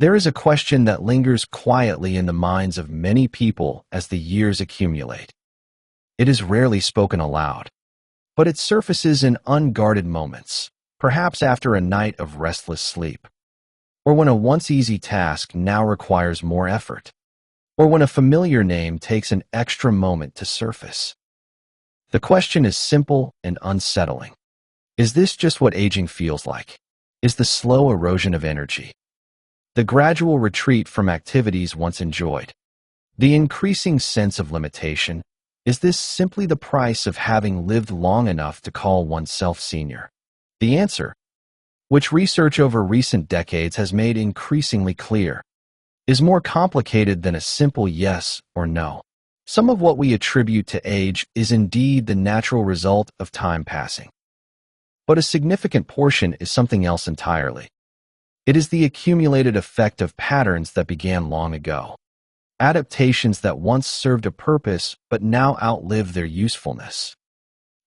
There is a question that lingers quietly in the minds of many people as the years accumulate. It is rarely spoken aloud, but it surfaces in unguarded moments, perhaps after a night of restless sleep, or when a once easy task now requires more effort, or when a familiar name takes an extra moment to surface. The question is simple and unsettling. Is this just what aging feels like? Is the slow erosion of energy, the gradual retreat from activities once enjoyed, the increasing sense of limitation, is this simply the price of having lived long enough to call oneself senior? The answer, which research over recent decades has made increasingly clear, is more complicated than a simple yes or no. Some of what we attribute to age is indeed the natural result of time passing. But a significant portion is something else entirely. It is the accumulated effect of patterns that began long ago. Adaptations that once served a purpose but now outlived their usefulness.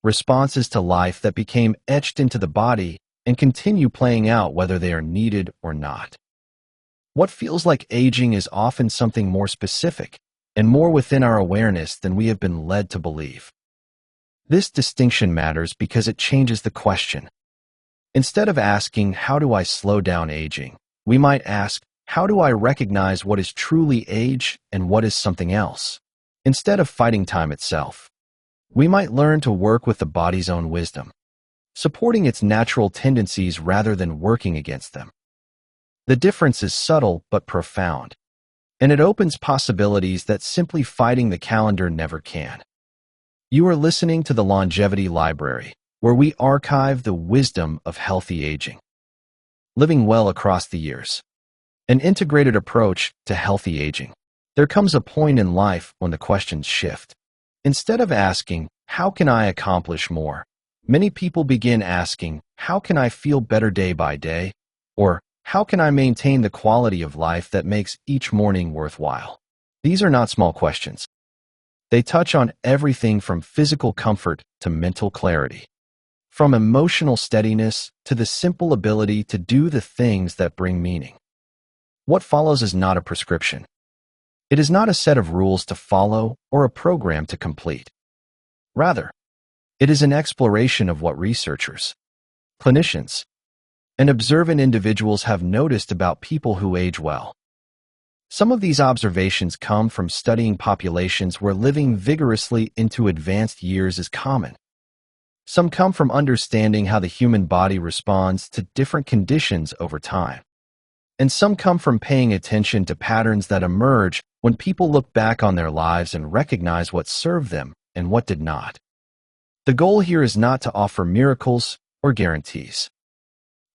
Responses to life that became etched into the body and continue playing out whether they are needed or not. What feels like aging is often something more specific and more within our awareness than we have been led to believe. This distinction matters because it changes the question. Instead of asking, how do I slow down aging, we might ask, how do I recognize what is truly age and what is something else? Instead of fighting time itself, we might learn to work with the body's own wisdom, supporting its natural tendencies rather than working against them. The difference is subtle but profound, and it opens possibilities that simply fighting the calendar never can. You are listening to the Longevity Library, where we archive the wisdom of healthy aging. Living well across the years. An integrated approach to healthy aging. There comes a point in life when the questions shift. Instead of asking, how can I accomplish more? Many people begin asking, how can I feel better day by day? Or, how can I maintain the quality of life that makes each morning worthwhile? These are not small questions. They touch on everything from physical comfort to mental clarity, from emotional steadiness to the simple ability to do the things that bring meaning. What follows is not a prescription. It is not a set of rules to follow or a program to complete. Rather, it is an exploration of what researchers, clinicians, and observant individuals have noticed about people who age well. Some of these observations come from studying populations where living vigorously into advanced years is common. Some come from understanding how the human body responds to different conditions over time. And some come from paying attention to patterns that emerge when people look back on their lives and recognize what served them and what did not. The goal here is not to offer miracles or guarantees.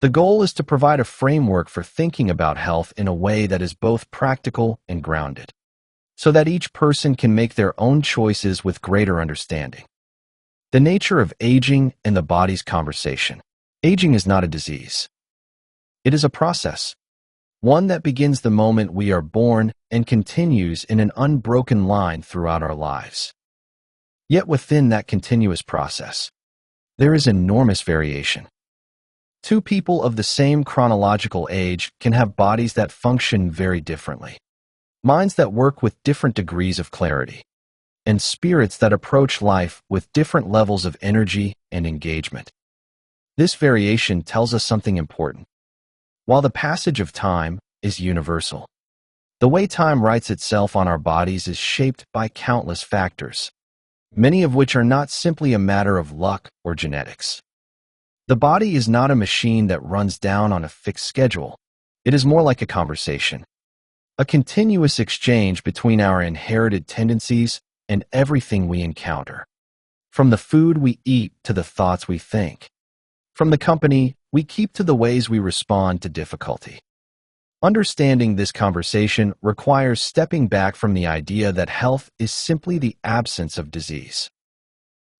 The goal is to provide a framework for thinking about health in a way that is both practical and grounded, so that each person can make their own choices with greater understanding. The nature of aging and the body's conversation. Aging is not a disease. It is a process. One that begins the moment we are born and continues in an unbroken line throughout our lives. Yet within that continuous process, there is enormous variation. Two people of the same chronological age can have bodies that function very differently, minds that work with different degrees of clarity, and spirits that approach life with different levels of energy and engagement. This variation tells us something important. While the passage of time is universal, the way time writes itself on our bodies is shaped by countless factors, many of which are not simply a matter of luck or genetics. The body is not a machine that runs down on a fixed schedule. It is more like a conversation, a continuous exchange between our inherited tendencies and everything we encounter. From the food we eat to the thoughts we think. From the company we keep to the ways we respond to difficulty. Understanding this conversation requires stepping back from the idea that health is simply the absence of disease.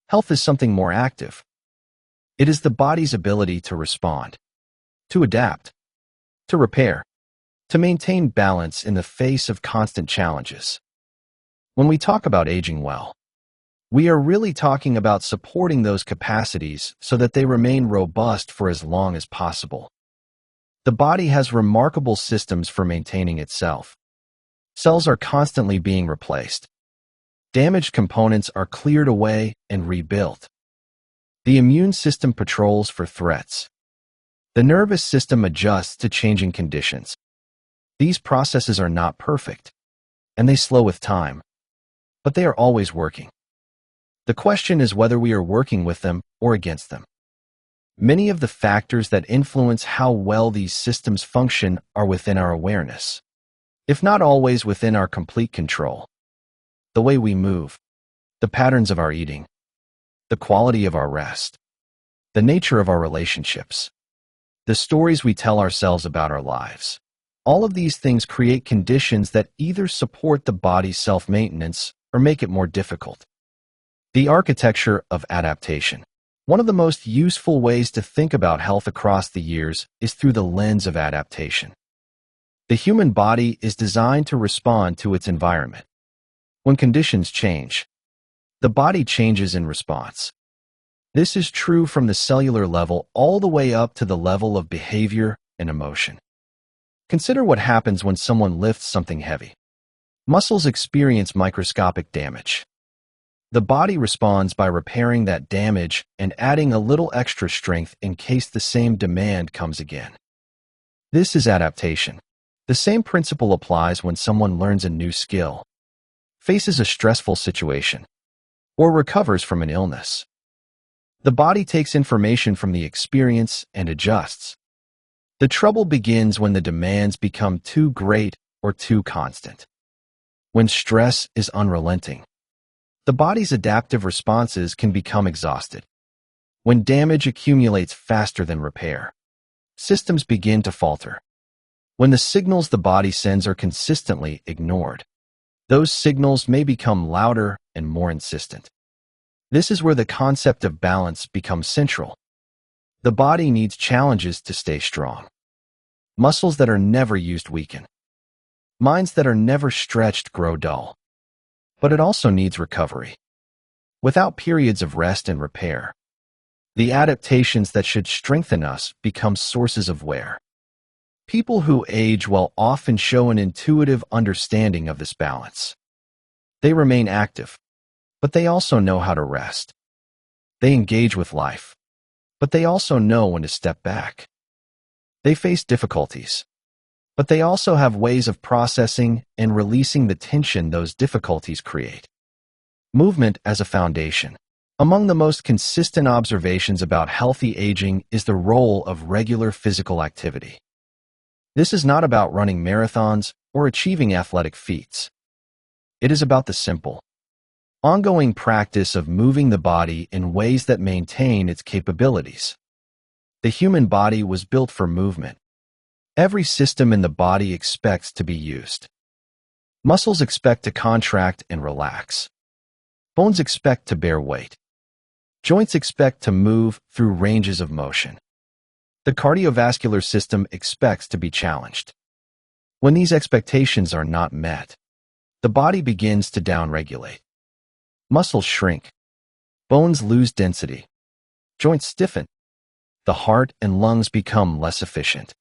Health is something more active. It is the body's ability to respond, to adapt, to repair, to maintain balance in the face of constant challenges. When we talk about aging well, we are really talking about supporting those capacities so that they remain robust for as long as possible. The body has remarkable systems for maintaining itself. Cells are constantly being replaced. Damaged components are cleared away and rebuilt. The immune system patrols for threats. The nervous system adjusts to changing conditions. These processes are not perfect, and they slow with time, but they are always working. The question is whether we are working with them or against them. Many of the factors that influence how well these systems function are within our awareness, if not always within our complete control. The way we move, the patterns of our eating, the quality of our rest, the nature of our relationships, the stories we tell ourselves about our lives. All of these things create conditions that either support the body's self-maintenance or make it more difficult. The architecture of adaptation. One of the most useful ways to think about health across the years is through the lens of adaptation. The human body is designed to respond to its environment. When conditions change, the body changes in response. This is true from the cellular level all the way up to the level of behavior and emotion. Consider what happens when someone lifts something heavy. Muscles experience microscopic damage. The body responds by repairing that damage and adding a little extra strength in case the same demand comes again. This is adaptation. The same principle applies when someone learns a new skill, faces a stressful situation, or recovers from an illness. The body takes information from the experience and adjusts. The trouble begins when the demands become too great or too constant. When stress is unrelenting, the body's adaptive responses can become exhausted. When damage accumulates faster than repair, systems begin to falter. When the signals the body sends are consistently ignored, those signals may become louder and more insistent. This is where the concept of balance becomes central. The body needs challenges to stay strong. Muscles that are never used weaken. Minds that are never stretched grow dull. But it also needs recovery. Without periods of rest and repair, the adaptations that should strengthen us become sources of wear. People who age well often show an intuitive understanding of this balance. They remain active, but they also know how to rest. They engage with life, but they also know when to step back. They face difficulties, but they also have ways of processing and releasing the tension those difficulties create. Movement as a foundation. Among the most consistent observations about healthy aging is the role of regular physical activity. This is not about running marathons or achieving athletic feats. It is about the simple, ongoing practice of moving the body in ways that maintain its capabilities. The human body was built for movement. Every system in the body expects to be used. Muscles expect to contract and relax. Bones expect to bear weight. Joints expect to move through ranges of motion. The cardiovascular system expects to be challenged. When these expectations are not met, the body begins to downregulate. Muscles shrink. Bones lose density. Joints stiffen. The heart and lungs become less efficient.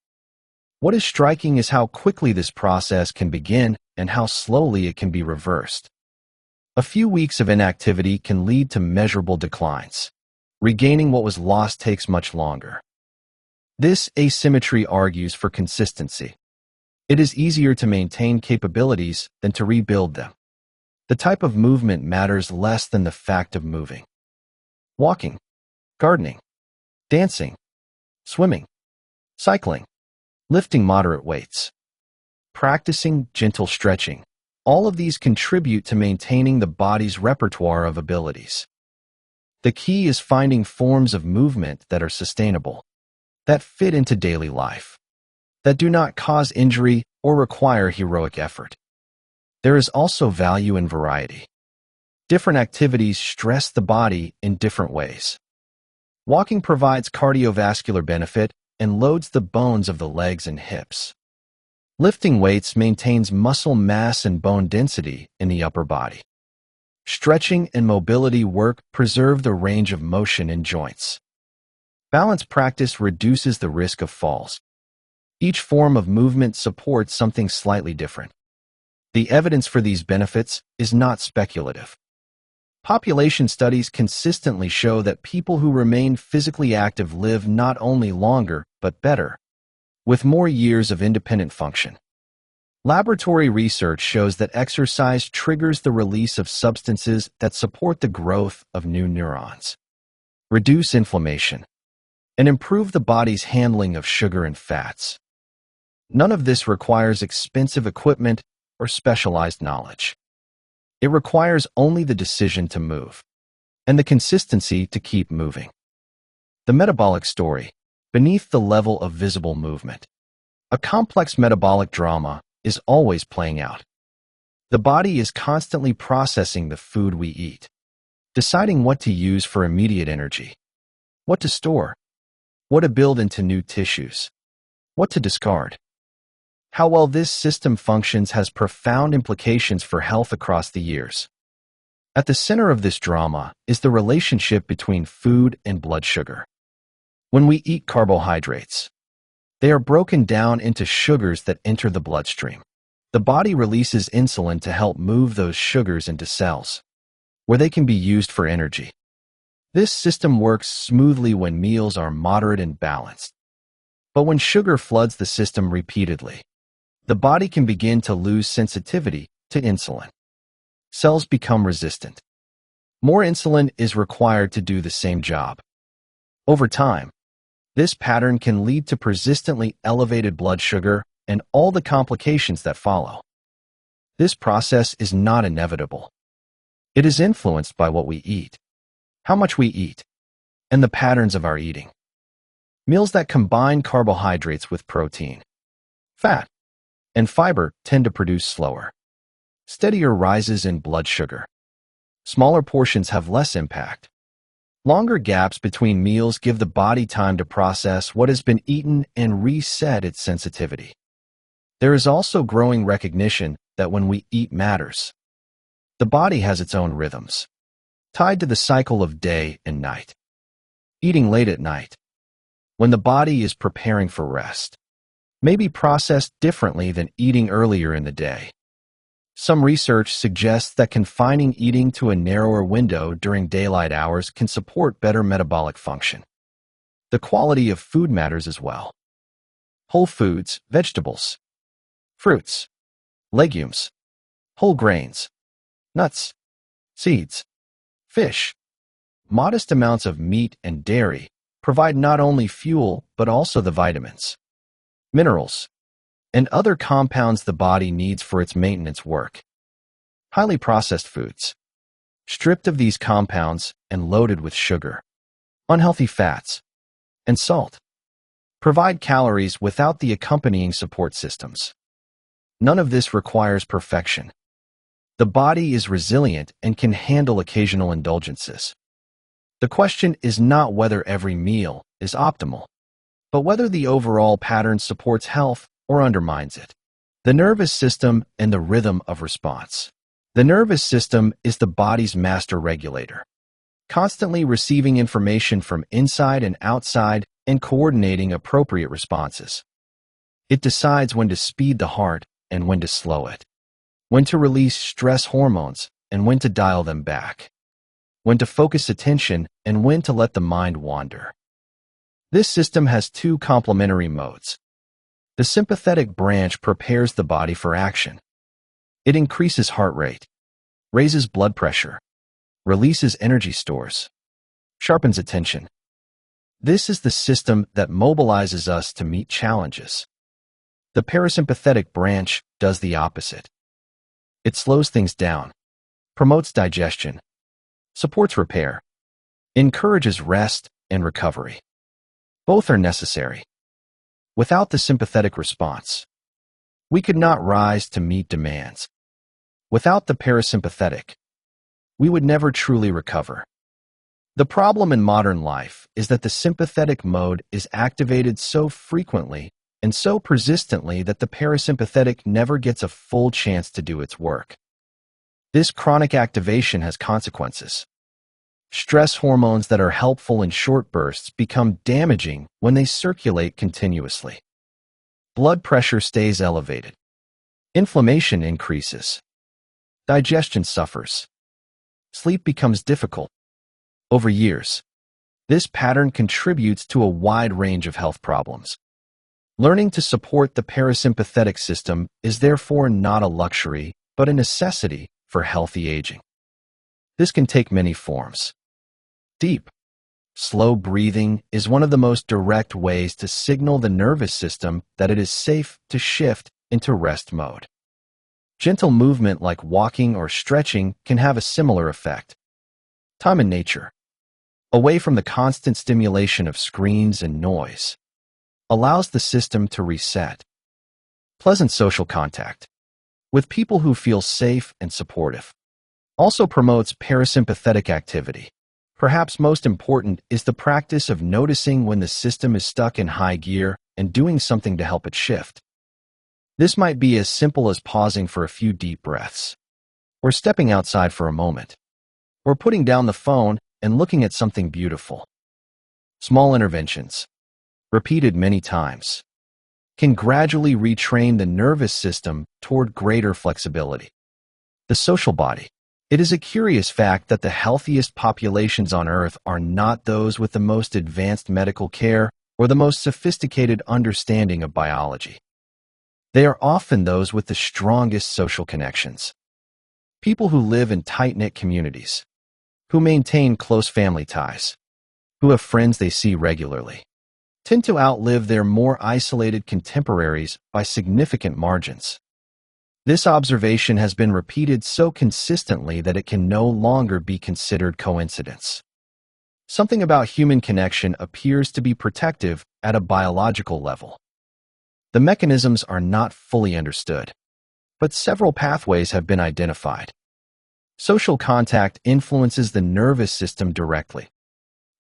What is striking is how quickly this process can begin and how slowly it can be reversed. A few weeks of inactivity can lead to measurable declines. Regaining what was lost takes much longer. This asymmetry argues for consistency. It is easier to maintain capabilities than to rebuild them. The type of movement matters less than the fact of moving. Walking, gardening, dancing, swimming, cycling, lifting moderate weights, practicing gentle stretching. All of these contribute to maintaining the body's repertoire of abilities. The key is finding forms of movement that are sustainable, that fit into daily life, that do not cause injury or require heroic effort. There is also value in variety. Different activities stress the body in different ways. Walking provides cardiovascular benefit and loads the bones of the legs and hips. Lifting weights maintains muscle mass and bone density in the upper body. Stretching and mobility work preserve the range of motion in joints. Balance practice reduces the risk of falls. Each form of movement supports something slightly different. The evidence for these benefits is not speculative. Population studies consistently show that people who remain physically active live not only longer, but better, with more years of independent function. Laboratory research shows that exercise triggers the release of substances that support the growth of new neurons, reduce inflammation, and improve the body's handling of sugar and fats. None of this requires expensive equipment or specialized knowledge. It requires only the decision to move and the consistency to keep moving. The metabolic story, beneath the level of visible movement. A complex metabolic drama is always playing out. The body is constantly processing the food we eat, deciding what to use for immediate energy, what to store, what to build into new tissues, what to discard. How well this system functions has profound implications for health across the years. At the center of this drama is the relationship between food and blood sugar. When we eat carbohydrates, they are broken down into sugars that enter the bloodstream. The body releases insulin to help move those sugars into cells, where they can be used for energy. This system works smoothly when meals are moderate and balanced. But when sugar floods the system repeatedly, the body can begin to lose sensitivity to insulin. Cells become resistant. More insulin is required to do the same job. Over time, this pattern can lead to persistently elevated blood sugar and all the complications that follow. This process is not inevitable. It is influenced by what we eat, how much we eat, and the patterns of our eating. Meals that combine carbohydrates with protein, fat, and fiber tend to produce slower, steadier rises in blood sugar. Smaller portions have less impact. Longer gaps between meals give the body time to process what has been eaten and reset its sensitivity. There is also growing recognition that when we eat matters. The body has its own rhythms, tied to the cycle of day and night. Eating late at night, when the body is preparing for rest, may be processed differently than eating earlier in the day. Some research suggests that confining eating to a narrower window during daylight hours can support better metabolic function. The quality of food matters as well. Whole foods, vegetables, fruits, legumes, whole grains, nuts, seeds, fish, modest amounts of meat and dairy provide not only fuel but also the vitamins, minerals, and other compounds the body needs for its maintenance work. Highly processed foods, stripped of these compounds and loaded with sugar, unhealthy fats, and salt, provide calories without the accompanying support systems. None of this requires perfection. The body is resilient and can handle occasional indulgences. The question is not whether every meal is optimal, but whether the overall pattern supports health or undermines it. The nervous system and the rhythm of response. The nervous system is the body's master regulator, constantly receiving information from inside and outside and coordinating appropriate responses. It decides when to speed the heart and when to slow it, when to release stress hormones and when to dial them back, when to focus attention and when to let the mind wander. This system has two complementary modes. The sympathetic branch prepares the body for action. It increases heart rate, raises blood pressure, releases energy stores, sharpens attention. This is the system that mobilizes us to meet challenges. The parasympathetic branch does the opposite. It slows things down, promotes digestion, supports repair, encourages rest and recovery. Both are necessary. Without the sympathetic response, we could not rise to meet demands. Without the parasympathetic, we would never truly recover. The problem in modern life is that the sympathetic mode is activated so frequently and so persistently that the parasympathetic never gets a full chance to do its work. This chronic activation has consequences. Stress hormones that are helpful in short bursts become damaging when they circulate continuously. Blood pressure stays elevated. Inflammation increases. Digestion suffers. Sleep becomes difficult. Over years, this pattern contributes to a wide range of health problems. Learning to support the parasympathetic system is therefore not a luxury, but a necessity for healthy aging. This can take many forms. Deep, slow breathing is one of the most direct ways to signal the nervous system that it is safe to shift into rest mode. Gentle movement like walking or stretching can have a similar effect. Time in nature, away from the constant stimulation of screens and noise, allows the system to reset. Pleasant social contact with people who feel safe and supportive also promotes parasympathetic activity. Perhaps most important is the practice of noticing when the system is stuck in high gear and doing something to help it shift. This might be as simple as pausing for a few deep breaths, or stepping outside for a moment, or putting down the phone and looking at something beautiful. Small interventions, repeated many times, can gradually retrain the nervous system toward greater flexibility. The social body. It is a curious fact that the healthiest populations on Earth are not those with the most advanced medical care or the most sophisticated understanding of biology. They are often those with the strongest social connections. People who live in tight-knit communities, who maintain close family ties, who have friends they see regularly, tend to outlive their more isolated contemporaries by significant margins. This observation has been repeated so consistently that it can no longer be considered coincidence. Something about human connection appears to be protective at a biological level. The mechanisms are not fully understood, but several pathways have been identified. Social contact influences the nervous system directly.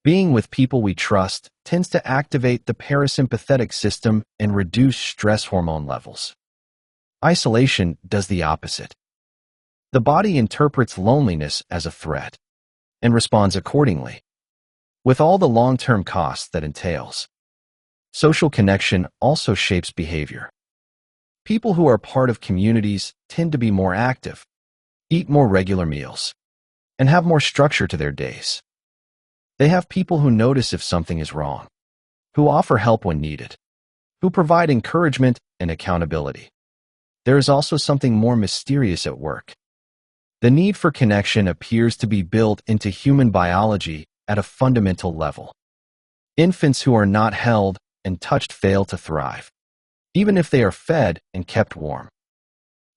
Being with people we trust tends to activate the parasympathetic system and reduce stress hormone levels. Isolation does the opposite. The body interprets loneliness as a threat and responds accordingly, with all the long-term costs that entails. Social connection also shapes behavior. People who are part of communities tend to be more active, eat more regular meals, and have more structure to their days. They have people who notice if something is wrong, who offer help when needed, who provide encouragement and accountability. There is also something more mysterious at work. The need for connection appears to be built into human biology at a fundamental level. Infants who are not held and touched fail to thrive, even if they are fed and kept warm.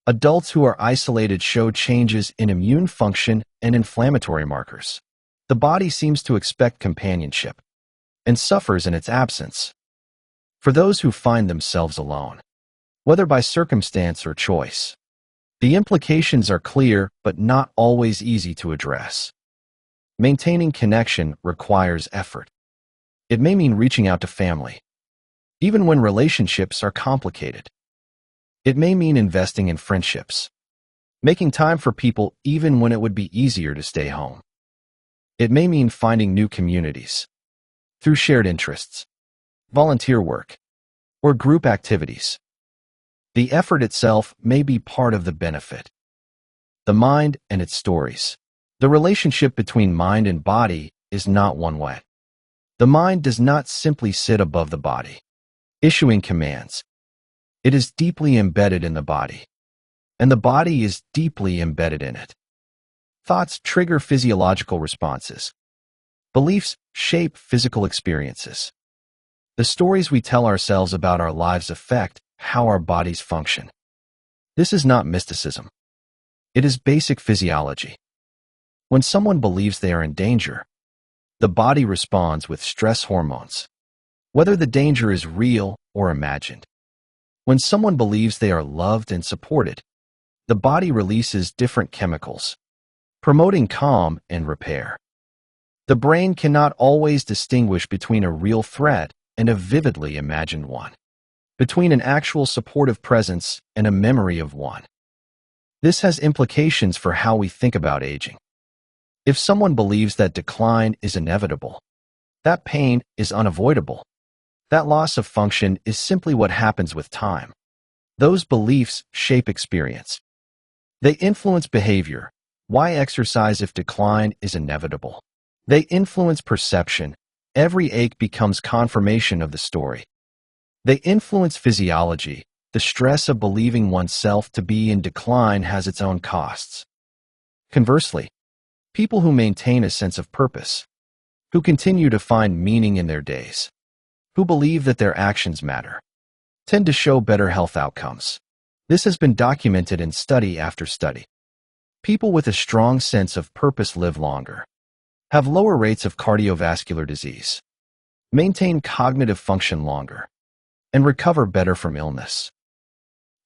Adults who are isolated show changes in immune function and inflammatory markers. The body seems to expect companionship and suffers in its absence. For those who find themselves alone, whether by circumstance or choice, the implications are clear but not always easy to address. Maintaining connection requires effort. It may mean reaching out to family, even when relationships are complicated. It may mean investing in friendships, making time for people even when it would be easier to stay home. It may mean finding new communities through shared interests, volunteer work, or group activities. The effort itself may be part of the benefit. The mind and its stories. The relationship between mind and body is not one way. The mind does not simply sit above the body, issuing commands. It is deeply embedded in the body, and the body is deeply embedded in it. Thoughts trigger physiological responses. Beliefs shape physical experiences. The stories we tell ourselves about our lives affect how our bodies function. This is not mysticism. It is basic physiology. When someone believes they are in danger, the body responds with stress hormones, whether the danger is real or imagined. When someone believes they are loved and supported, the body releases different chemicals, promoting calm and repair. The brain cannot always distinguish between a real threat and a vividly imagined one, between an actual supportive presence and a memory of one. This has implications for how we think about aging. If someone believes that decline is inevitable, that pain is unavoidable, That loss of function is simply what happens with time. Those beliefs shape experience. They influence behavior. Why exercise if decline is inevitable? They influence perception. Every ache becomes confirmation of the story. They influence physiology. The stress of believing oneself to be in decline has its own costs. Conversely, people who maintain a sense of purpose, who continue to find meaning in their days, who believe that their actions matter, tend to show better health outcomes. This has been documented in study after study. People with a strong sense of purpose live longer, have lower rates of cardiovascular disease, maintain cognitive function longer, and recover better from illness.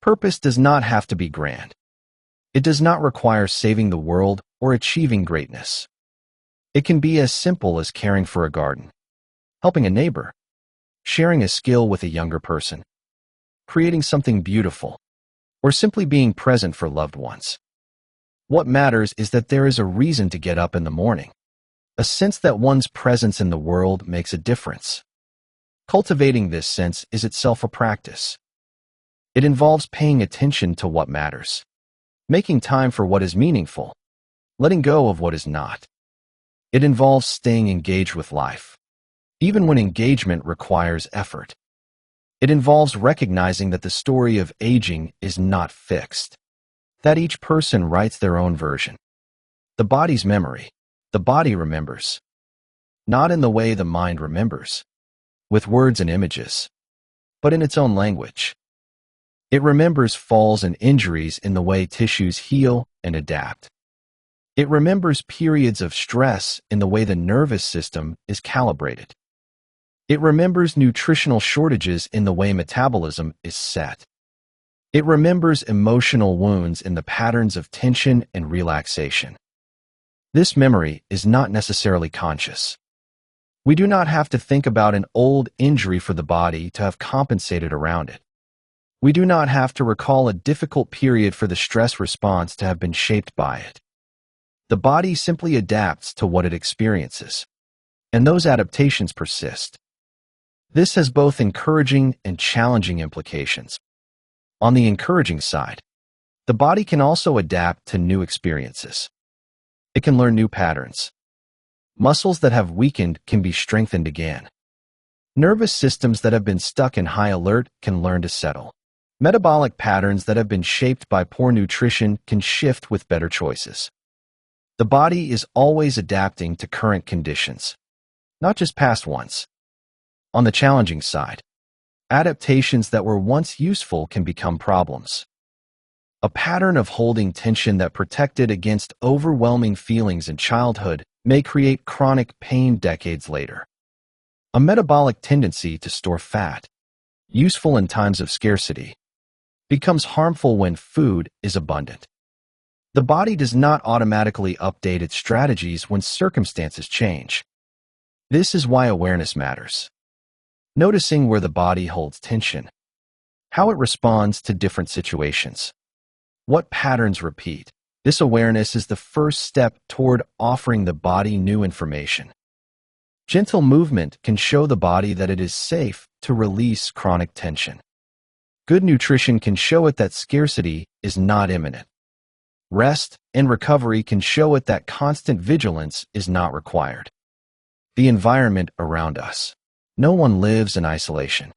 Purpose does not have to be grand. It does not require saving the world or achieving greatness. It can be as simple as caring for a garden, helping a neighbor, sharing a skill with a younger person, creating something beautiful, or simply being present for loved ones. What matters is that there is a reason to get up in the morning, a sense that one's presence in the world makes a difference. Cultivating this sense is itself a practice. It involves paying attention to what matters, making time for what is meaningful, letting go of what is not. It involves staying engaged with life, even when engagement requires effort. It involves recognizing that the story of aging is not fixed, that each person writes their own version. The body's memory, the body remembers, not in the way the mind remembers, with words and images, but in its own language. It remembers falls and injuries in the way tissues heal and adapt. It remembers periods of stress in the way the nervous system is calibrated. It remembers nutritional shortages in the way metabolism is set. It remembers emotional wounds in the patterns of tension and relaxation. This memory is not necessarily conscious. We do not have to think about an old injury for the body to have compensated around it. We do not have to recall a difficult period for the stress response to have been shaped by it. The body simply adapts to what it experiences, and those adaptations persist. This has both encouraging and challenging implications. On the encouraging side, the body can also adapt to new experiences. It can learn new patterns. Muscles that have weakened can be strengthened again. Nervous systems that have been stuck in high alert can learn to settle. Metabolic patterns that have been shaped by poor nutrition can shift with better choices. The body is always adapting to current conditions, not just past ones. On the challenging side, adaptations that were once useful can become problems. A pattern of holding tension that protected against overwhelming feelings in childhood may create chronic pain decades later. A metabolic tendency to store fat, useful in times of scarcity, becomes harmful when food is abundant. The body does not automatically update its strategies when circumstances change. This is why awareness matters. Noticing where the body holds tension, how it responds to different situations, what patterns repeat. This awareness is the first step toward offering the body new information. Gentle movement can show the body that it is safe to release chronic tension. Good nutrition can show it that scarcity is not imminent. Rest and recovery can show it that constant vigilance is not required. The environment around us. No one lives in isolation.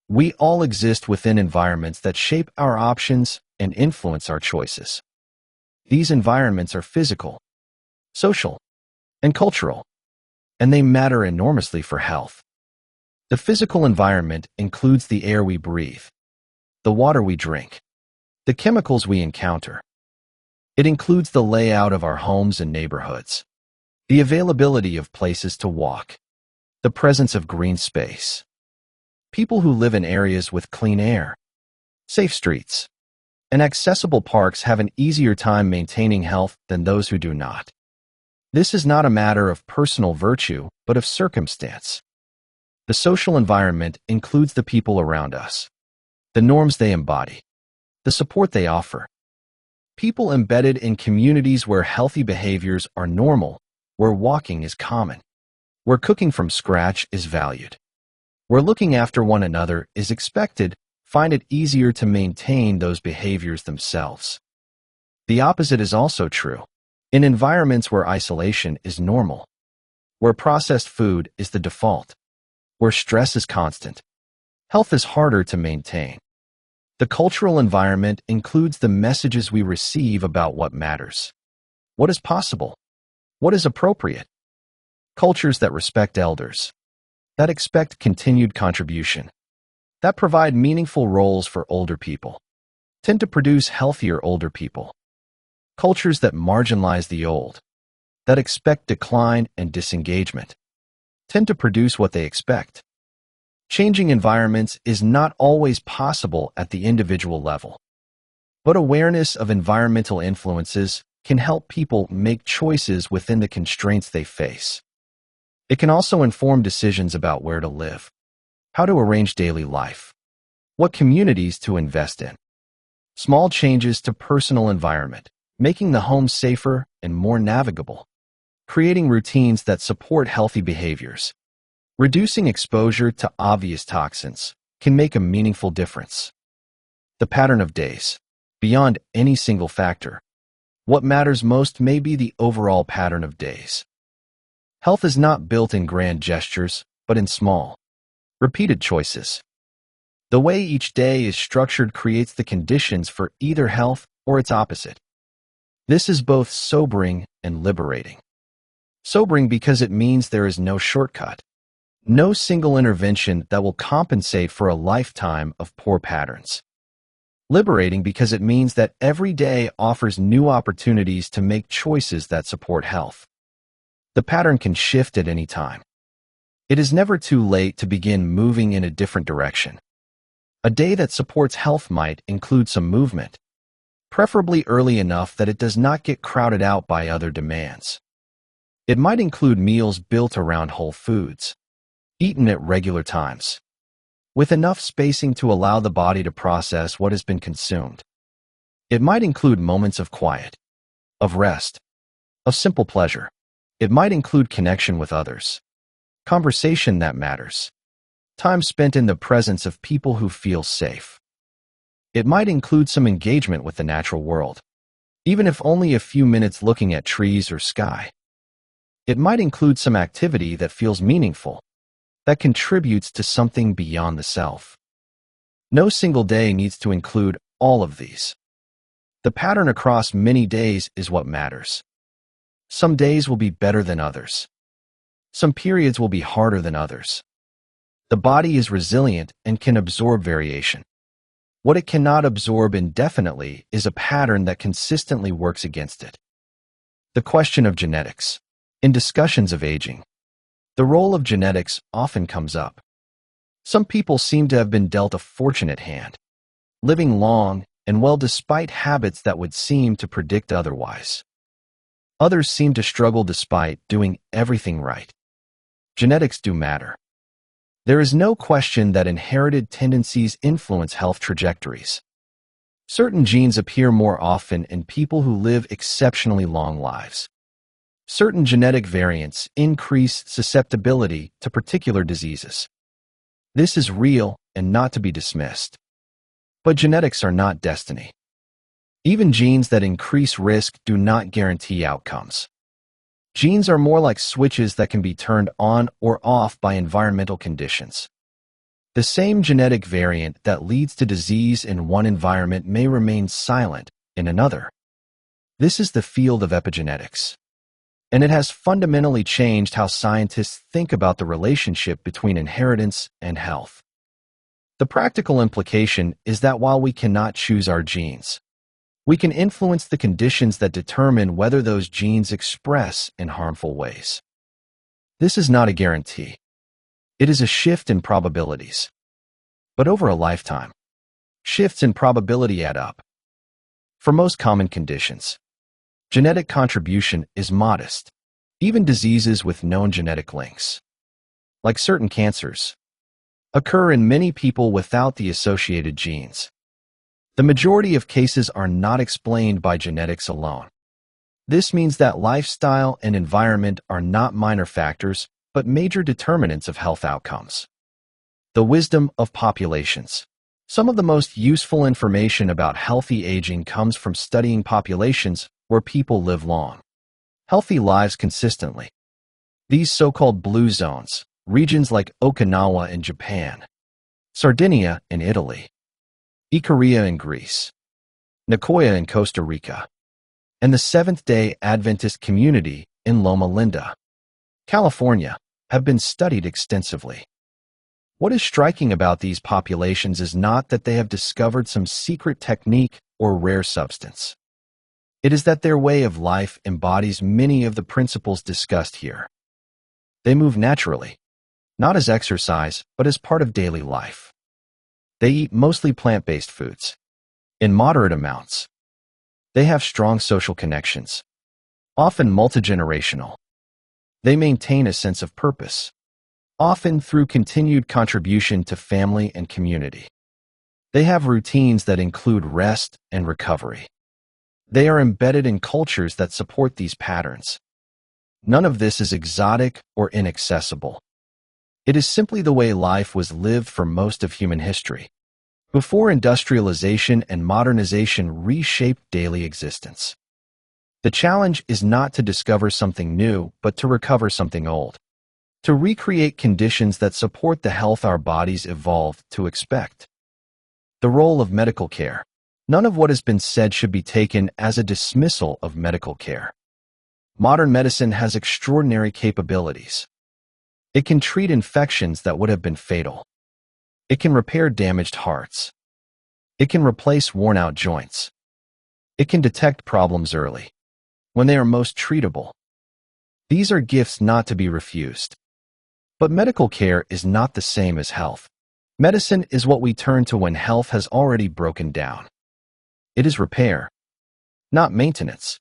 We all exist within environments that shape our options and influence our choices. These environments are physical, social, and cultural, and they matter enormously for health. The physical environment includes the air we breathe, the water we drink, the chemicals we encounter. It includes the layout of our homes and neighborhoods, the availability of places to walk, the presence of green space. People who live in areas with clean air, safe streets, and accessible parks have an easier time maintaining health than those who do not. This is not a matter of personal virtue, but of circumstance. The social environment includes the people around us, the norms they embody, the support they offer. People embedded in communities where healthy behaviors are normal, where walking is common, where cooking from scratch is valued, Where looking after one another is expected, find it easier to maintain those behaviors themselves. The opposite is also true. In environments where isolation is normal, where processed food is the default, where stress is constant, health is harder to maintain. The cultural environment includes the messages we receive about what matters, what is possible, what is appropriate. Cultures that respect elders, that expect continued contribution, that provide meaningful roles for older people, tend to produce healthier older people. Cultures that marginalize the old, that expect decline and disengagement, tend to produce what they expect. Changing environments is not always possible at the individual level, but awareness of environmental influences can help people make choices within the constraints they face. It can also inform decisions about where to live, how to arrange daily life, what communities to invest in. Small changes to personal environment, making the home safer and more navigable, creating routines that support healthy behaviors, reducing exposure to obvious toxins can make a meaningful difference. The pattern of days. Beyond any single factor, what matters most may be the overall pattern of days. Health is not built in grand gestures, but in small, repeated choices. The way each day is structured creates the conditions for either health or its opposite. This is both sobering and liberating. Sobering because it means there is no shortcut, no single intervention that will compensate for a lifetime of poor patterns. Liberating because it means that every day offers new opportunities to make choices that support health. The pattern can shift at any time. It is never too late to begin moving in a different direction. A day that supports health might include some movement, preferably early enough that it does not get crowded out by other demands. It might include meals built around whole foods, eaten at regular times, with enough spacing to allow the body to process what has been consumed. It might include moments of quiet, of rest, of simple pleasure. It might include connection with others, conversation that matters, time spent in the presence of people who feel safe. It might include some engagement with the natural world, even if only a few minutes looking at trees or sky. It might include some activity that feels meaningful, that contributes to something beyond the self. No single day needs to include all of these. The pattern across many days is what matters. Some days will be better than others. Some periods will be harder than others. The body is resilient and can absorb variation. What it cannot absorb indefinitely is a pattern that consistently works against it. The question of genetics. In discussions of aging, the role of genetics often comes up. Some people seem to have been dealt a fortunate hand, living long and well despite habits that would seem to predict otherwise. Others seem to struggle despite doing everything right. Genetics do matter. There is no question that inherited tendencies influence health trajectories. Certain genes appear more often in people who live exceptionally long lives. Certain genetic variants increase susceptibility to particular diseases. This is real and not to be dismissed. But genetics are not destiny. Even genes that increase risk do not guarantee outcomes. Genes are more like switches that can be turned on or off by environmental conditions. The same genetic variant that leads to disease in one environment may remain silent in another. This is the field of epigenetics, and it has fundamentally changed how scientists think about the relationship between inheritance and health. The practical implication is that while we cannot choose our genes, we can influence the conditions that determine whether those genes express in harmful ways. This is not a guarantee. It is a shift in probabilities. But over a lifetime, shifts in probability add up. For most common conditions, genetic contribution is modest. Even diseases with known genetic links, like certain cancers, occur in many people without the associated genes. The majority of cases are not explained by genetics alone. This means that lifestyle and environment are not minor factors, but major determinants of health outcomes. The wisdom of populations. Some of the most useful information about healthy aging comes from studying populations where people live long, healthy lives consistently. These so-called blue zones, regions like Okinawa in Japan, Sardinia in Italy, Ikaria in Greece, Nicoya in Costa Rica, and the Seventh-day Adventist community in Loma Linda, California, have been studied extensively. What is striking about these populations is not that they have discovered some secret technique or rare substance. It is that their way of life embodies many of the principles discussed here. They move naturally, not as exercise, but as part of daily life. They eat mostly plant-based foods, in moderate amounts. They have strong social connections, often multi-generational. They maintain a sense of purpose, often through continued contribution to family and community. They have routines that include rest and recovery. They are embedded in cultures that support these patterns. None of this is exotic or inaccessible. It is simply the way life was lived for most of human history, before industrialization and modernization reshaped daily existence. The challenge is not to discover something new, but to recover something old, to recreate conditions that support the health our bodies evolved to expect. The role of medical care. None of what has been said should be taken as a dismissal of medical care. Modern medicine has extraordinary capabilities. It can treat infections that would have been fatal. It can repair damaged hearts. It can replace worn-out joints. It can detect problems early, when they are most treatable. These are gifts not to be refused. But medical care is not the same as health. Medicine is what we turn to when health has already broken down. It is repair, not maintenance.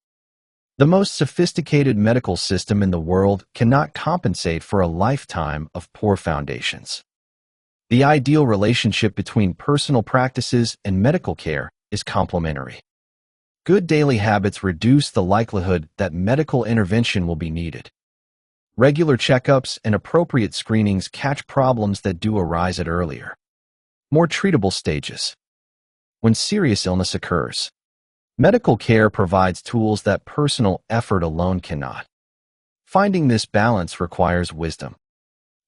The most sophisticated medical system in the world cannot compensate for a lifetime of poor foundations. The ideal relationship between personal practices and medical care is complementary. Good daily habits reduce the likelihood that medical intervention will be needed. Regular checkups and appropriate screenings catch problems that do arise at earlier, more treatable stages. When serious illness occurs, medical care provides tools that personal effort alone cannot. Finding this balance requires wisdom.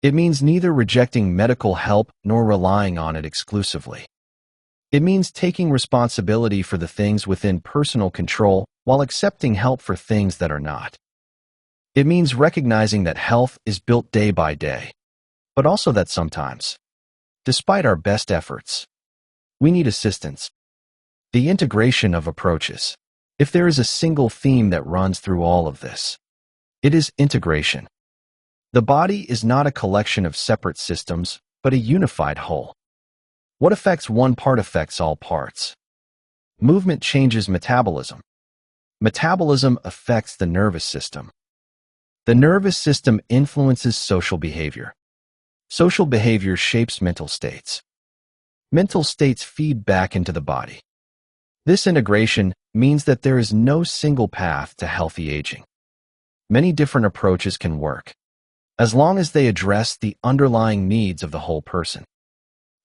It means neither rejecting medical help nor relying on it exclusively. It means taking responsibility for the things within personal control while accepting help for things that are not. It means recognizing that health is built day by day, but also that sometimes, despite our best efforts, we need assistance. The integration of approaches. If there is a single theme that runs through all of this, it is integration. The body is not a collection of separate systems, but a unified whole. What affects one part affects all parts. Movement changes metabolism. Metabolism affects the nervous system. The nervous system influences social behavior. Social behavior shapes mental states. Mental states feed back into the body. This integration means that there is no single path to healthy aging. Many different approaches can work, as long as they address the underlying needs of the whole person.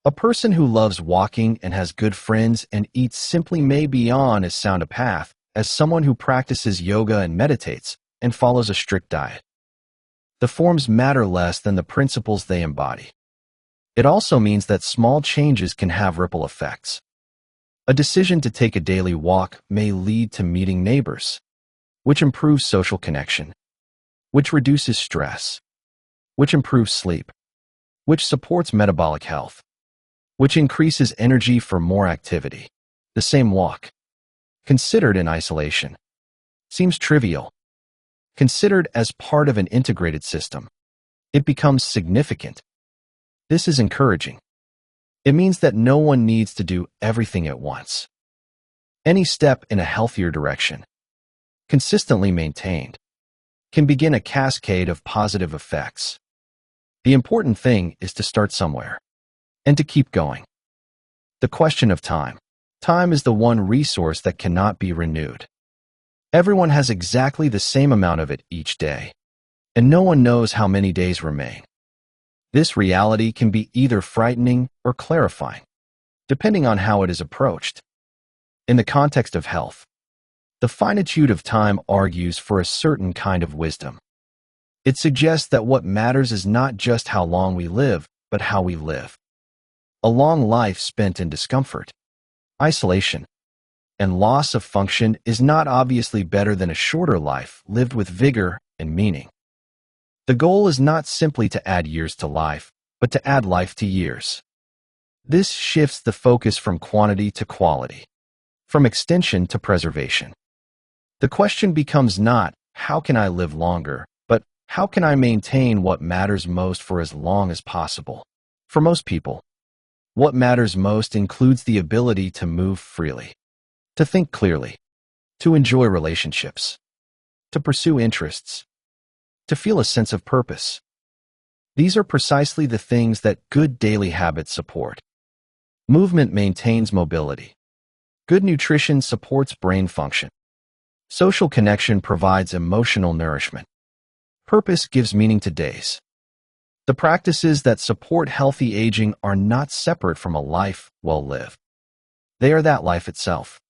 A person who loves walking and has good friends and eats simply may be on as sound a path as someone who practices yoga and meditates and follows a strict diet. The forms matter less than the principles they embody. It also means that small changes can have ripple effects. A decision to take a daily walk may lead to meeting neighbors, which improves social connection, which reduces stress, which improves sleep, which supports metabolic health, which increases energy for more activity. The same walk, considered in isolation, seems trivial. Considered as part of an integrated system, it becomes significant. This is encouraging. It means that no one needs to do everything at once. Any step in a healthier direction, consistently maintained, can begin a cascade of positive effects. The important thing is to start somewhere, and to keep going. The question of time. Time is the one resource that cannot be renewed. Everyone has exactly the same amount of it each day, and no one knows how many days remain. This reality can be either frightening or clarifying, depending on how it is approached. In the context of health, the finitude of time argues for a certain kind of wisdom. It suggests that what matters is not just how long we live, but how we live. A long life spent in discomfort, isolation, and loss of function is not obviously better than a shorter life lived with vigor and meaning. The goal is not simply to add years to life, but to add life to years. This shifts the focus from quantity to quality, from extension to preservation. The question becomes not, how can I live longer, but how can I maintain what matters most for as long as possible? For most people, what matters most includes the ability to move freely, to think clearly, to enjoy relationships, to pursue interests, to feel a sense of purpose. These are precisely the things that good daily habits support. Movement maintains mobility. Good nutrition supports brain function. Social connection provides emotional nourishment. Purpose gives meaning to days. The practices that support healthy aging are not separate from a life well lived. They are that life itself,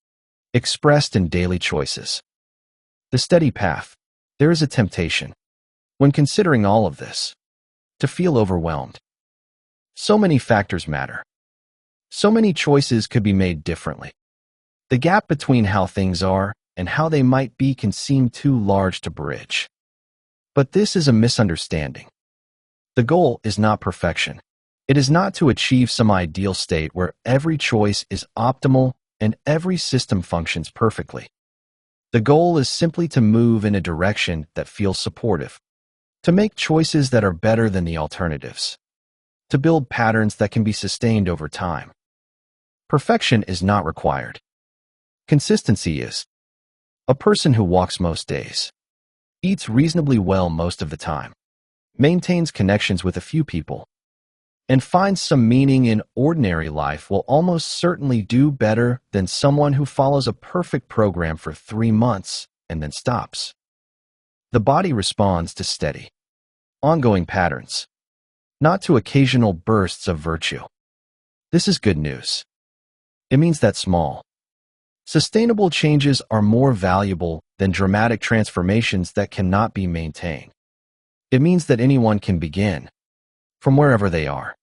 expressed in daily choices. The steady path. There is a temptation, when considering all of this, to feel overwhelmed. So many factors matter. So many choices could be made differently. The gap between how things are and how they might be can seem too large to bridge. But this is a misunderstanding. The goal is not perfection. It is not to achieve some ideal state where every choice is optimal and every system functions perfectly. The goal is simply to move in a direction that feels supportive, to make choices that are better than the alternatives, to build patterns that can be sustained over time. Perfection is not required. Consistency is. A person who walks most days, eats reasonably well most of the time, maintains connections with a few people, and finds some meaning in ordinary life will almost certainly do better than someone who follows a perfect program for 3 months and then stops. The body responds to steady, ongoing patterns, not to occasional bursts of virtue. This is good news. It means that small, sustainable changes are more valuable than dramatic transformations that cannot be maintained. It means that anyone can begin, from wherever they are,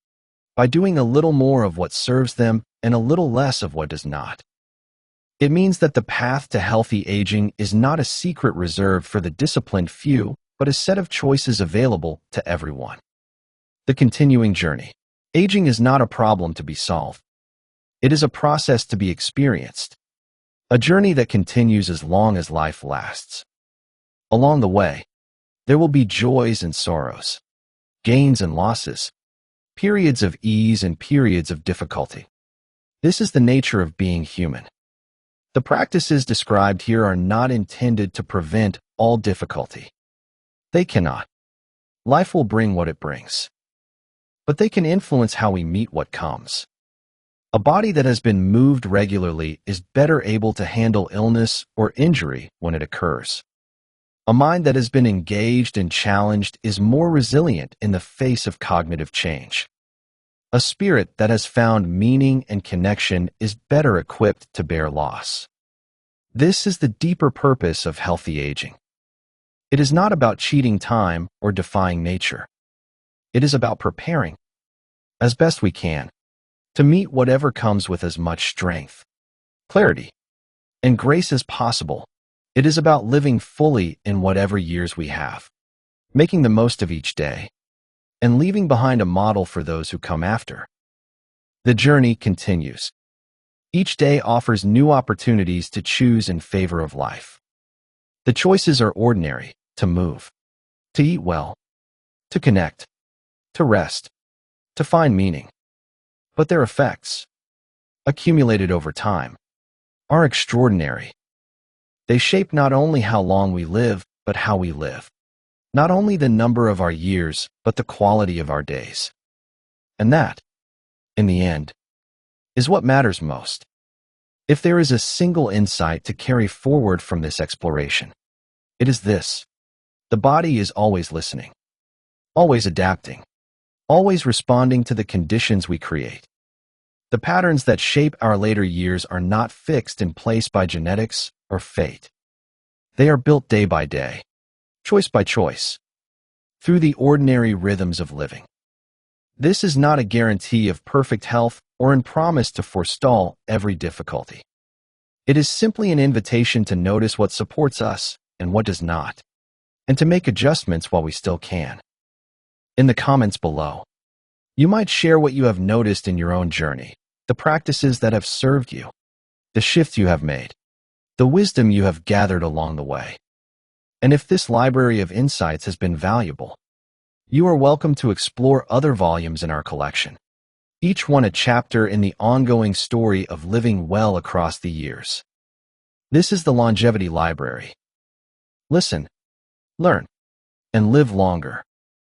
by doing a little more of what serves them and a little less of what does not. It means that the path to healthy aging is not a secret reserved for the disciplined few, but a set of choices available to everyone. The continuing journey. Aging is not a problem to be solved. It is a process to be experienced, a journey that continues as long as life lasts. Along the way, there will be joys and sorrows, gains and losses, periods of ease and periods of difficulty. This is the nature of being human. The practices described here are not intended to prevent all difficulty. They cannot. Life will bring what it brings. But they can influence how we meet what comes. A body that has been moved regularly is better able to handle illness or injury when it occurs. A mind that has been engaged and challenged is more resilient in the face of cognitive change. A spirit that has found meaning and connection is better equipped to bear loss. This is the deeper purpose of healthy aging. It is not about cheating time or defying nature. It is about preparing, as best we can, to meet whatever comes with as much strength, clarity, and grace as possible. It is about living fully in whatever years we have, making the most of each day, and leaving behind a model for those who come after. The journey continues. Each day offers new opportunities to choose in favor of life. The choices are ordinary: to move, to eat well, to connect, to rest, to find meaning. But their effects, accumulated over time, are extraordinary. They shape not only how long we live, but how we live. Not only the number of our years, but the quality of our days. And that, in the end, is what matters most. If there is a single insight to carry forward from this exploration, it is this: the body is always listening, always adapting, always responding to the conditions we create. The patterns that shape our later years are not fixed in place by genetics or fate. They are built day by day, choice by choice, through the ordinary rhythms of living. This is not a guarantee of perfect health or a promise to forestall every difficulty. It is simply an invitation to notice what supports us and what does not, and to make adjustments while we still can. In the comments below, you might share what you have noticed in your own journey, the practices that have served you, the shifts you have made, the wisdom you have gathered along the way. And if this library of insights has been valuable, you are welcome to explore other volumes in our collection, each one a chapter in the ongoing story of living well across the years. This is the Longevity Library. Listen, learn, and live longer.